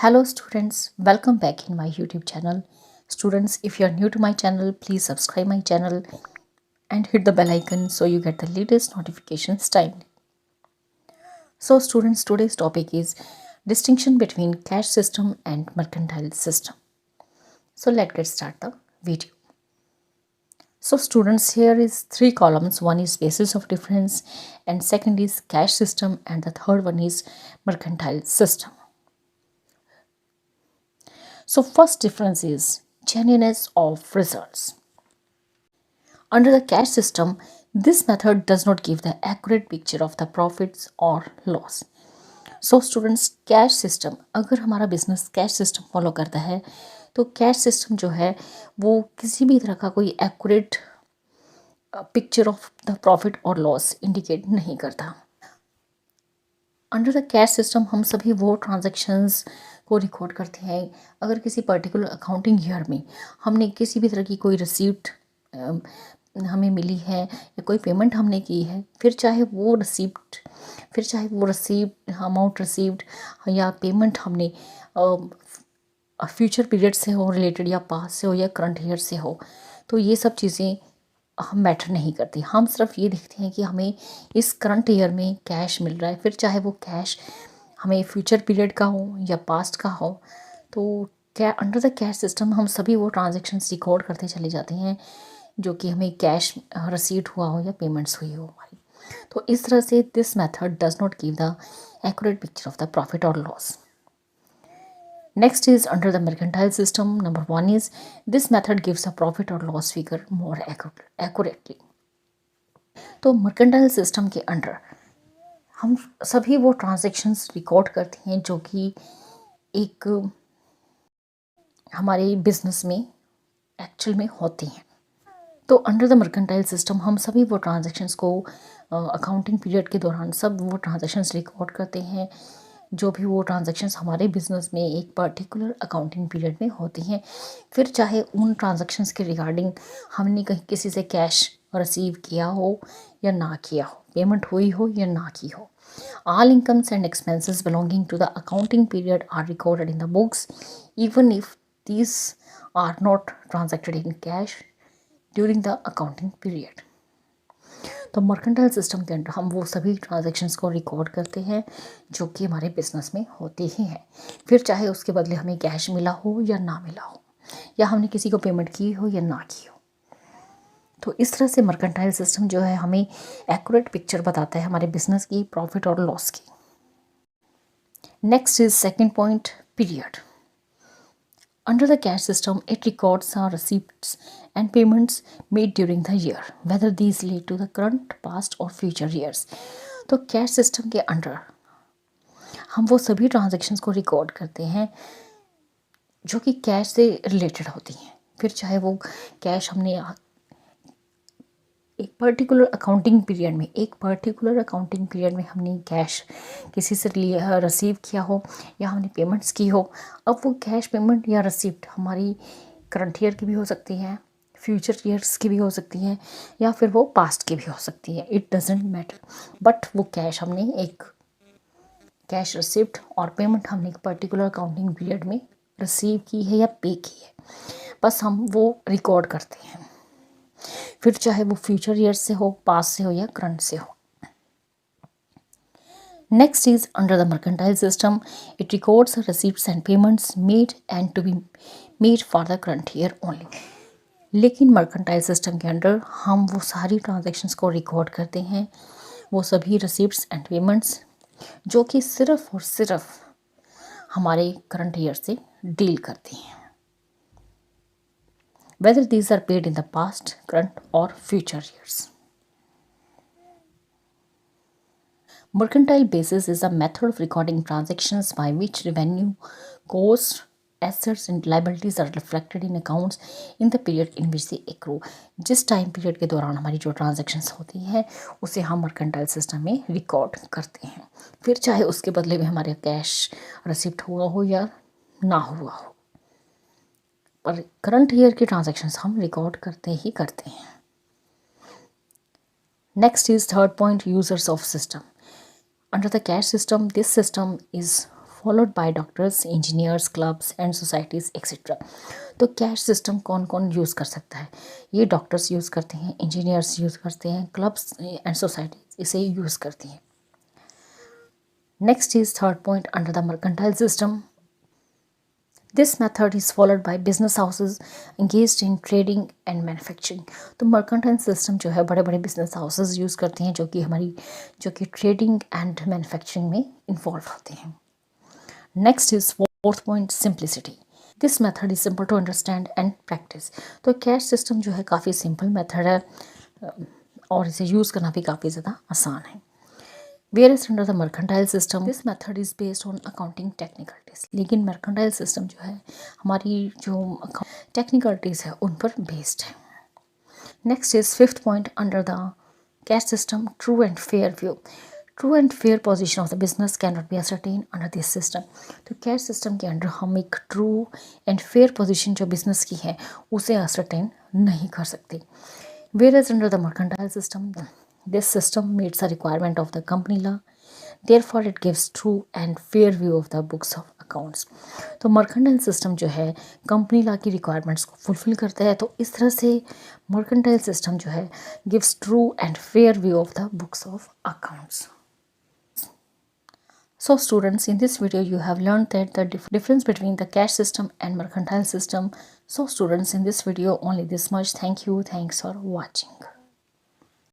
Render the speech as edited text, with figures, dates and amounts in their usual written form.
Hello students, welcome back in my YouTube channel. Students, if you are new to my channel, please subscribe my channel and hit the bell icon so you get the latest notifications timely. So students, today's topic is distinction between cash system and mercantile system. So let's get start the video. So students, here is three columns. One is basis of difference and second is cash system and the third one is mercantile system. So first difference is genuineness of results. Under the cash system, this method does not give the accurate picture of the profits or loss. So students, cash system, अगर हमारा business cash system follow करता है तो cash system जो है वो किसी भी तरह का कोई accurate picture of the profit और लॉस इंडिकेट नहीं करता. अंडर द कैश सिस्टम हम सभी वो ट्रांजैक्शंस को रिकॉर्ड करते हैं. अगर किसी पर्टिकुलर अकाउंटिंग ईयर में हमने किसी भी तरह की कोई रिसीप्ट हमें मिली है या कोई पेमेंट हमने की है, फिर चाहे वो रिसीप्ट अमाउंट रिसीव्ड या पेमेंट हमने फ्यूचर पीरियड से हो रिलेटेड या पास्ट से हो या करंट ईयर से हो, तो ये सब चीज़ें हम मैटर नहीं करती. हम सिर्फ ये देखते हैं कि हमें इस करंट ईयर में कैश मिल रहा है, फिर चाहे वो कैश हमें फ्यूचर पीरियड का हो या पास्ट का हो. तो क्या अंडर द कैश सिस्टम हम सभी वो ट्रांजैक्शंस रिकॉर्ड करते चले जाते हैं जो कि हमें कैश रिसीव्ड हुआ हो या पेमेंट्स हुई हो हमारी. तो इस तरह से this method does not give the accurate picture of the profit और loss. Next is under the mercantile system. Number one is this method gives a profit or loss figure more accurately. तो mercantile system के under हम सभी वो transactions record करते हैं जो कि एक हमारे बिजनेस में एक्चुअल में होती हैं. तो अंडर द मर्केंटाइल सिस्टम हम सभी वो ट्रांजैक्शंस को अकाउंटिंग पीरियड के दौरान सब वो ट्रांजैक्शंस रिकॉर्ड करते हैं जो भी वो ट्रांजैक्शंस हमारे बिजनेस में एक पर्टिकुलर अकाउंटिंग पीरियड में होती हैं. फिर चाहे उन ट्रांजैक्शंस के रिगार्डिंग हमने कहीं किसी से कैश रिसीव किया हो या ना किया हो, पेमेंट हुई हो या ना की हो. All incomes and expenses belonging to the accounting period are recorded in the books even if these are not transacted in cash during the accounting period. तो मर्केंटाइल सिस्टम के अंदर हम वो सभी ट्रांजैक्शंस को रिकॉर्ड करते हैं जो कि हमारे बिजनेस में होते ही हैं, फिर चाहे उसके बदले हमें कैश मिला हो या ना मिला हो या हमने किसी को पेमेंट की हो या ना की हो. तो इस तरह से मर्केंटाइल सिस्टम जो है हमें एक्यूरेट पिक्चर बताता है हमारे बिजनेस की प्रॉफिट और लॉस की. Next is second point, period. Under the cash system, it records our receipts and payments made during the year, whether these relate to the current, past or future years. तो cash system के under हम वो सभी transactions को record करते हैं जो कि कैश से रिलेटेड होती हैं. फिर चाहे वो कैश हमने एक पर्टिकुलर अकाउंटिंग पीरियड में हमने कैश किसी से रिसीव किया हो या हमने पेमेंट्स की हो. अब वो कैश पेमेंट या रिसिप्ट हमारी करंट ईयर की भी हो सकती है, फ्यूचर ईयर्स की भी हो सकती हैं या फिर वो पास्ट की भी हो सकती है. इट डजेंट मैटर, बट वो कैश हमने एक कैश रिसिप्ट और पेमेंट हमने एक पर्टिकुलर अकाउंटिंग पीरियड में रिसीव की है या पे की है, बस हम वो रिकॉर्ड करते हैं, फिर चाहे वो फ्यूचर ईयर से हो, पास्ट से हो या करंट से हो. Next is under the mercantile system, it records receipts and payments made and to be made for the current year only. लेकिन मर्केंटाइल सिस्टम के अंडर हम वो सारी ट्रांजैक्शंस को रिकॉर्ड करते हैं, वो सभी रिसीप्ट्स एंड पेमेंट्स जो कि सिर्फ और सिर्फ हमारे करंट ईयर से डील करती हैं, whether these are paid in the past, current or future years. Mercantile basis is a method of recording transactions by which revenue, costs, assets and liabilities are reflected in accounts in the period in which they accrue. जिस time period के दौरान हमारी जो transactions होती हैं उसे हम mercantile system में रिकॉर्ड करते हैं, फिर चाहे उसके बदले में हमारे कैश रिसिप्ट हुआ हो या ना हुआ हो, पर करंट ईयर की ट्रांजैक्शंस हम रिकॉर्ड करते ही करते हैं. Next is third point, users of system. Under the cash system, this system is followed by doctors, engineers, clubs and societies etc. तो कैश सिस्टम कौन कौन यूज़ कर सकता है? ये डॉक्टर्स यूज़ करते हैं, इंजीनियर्स यूज़ करते हैं, क्लब्स एंड सोसाइटीज इसे यूज़ करती हैं. Next is third point under the mercantile system. This method is followed by business houses engaged in trading and manufacturing. तो मर्केंटाइल सिस्टम जो है बड़े बड़े बिजनेस हाउसेज यूज़ करते हैं जो कि ट्रेडिंग एंड मैन्युफैक्चरिंग में इन्वॉल्व होते हैं. Next is fourth point, simplicity. This method is simple to understand and practice. तो कैश सिस्टम जो है काफ़ी सिंपल मेथड है और इसे यूज़ करना भी काफ़ी ज़्यादा आसान है. Whereas under the mercantile system, this method is based on accounting technicalities. लेकिन mercantile system जो है हमारी जो technicalities है उन पर based है. Next is fifth point under the cash system, true and fair view. True and fair position of the business cannot be ascertained under this system. तो cash system के अंडर हम एक true and fair position जो business की है उसे ascertain नहीं कर सकते. Whereas under the mercantile system, this system meets the requirement of the company law. Therefore, it gives true and fair view of the books of accounts. तो mercantile system जो है कंपनी लॉ की requirements को fulfil करता है. तो इस तरह से मर्केंटाइल सिस्टम जो है gives true and fair view of the books of accounts. So students, in this video you have learned that the difference between the cash system and mercantile system. So students, in this video only this much. Thank you. Thanks for watching.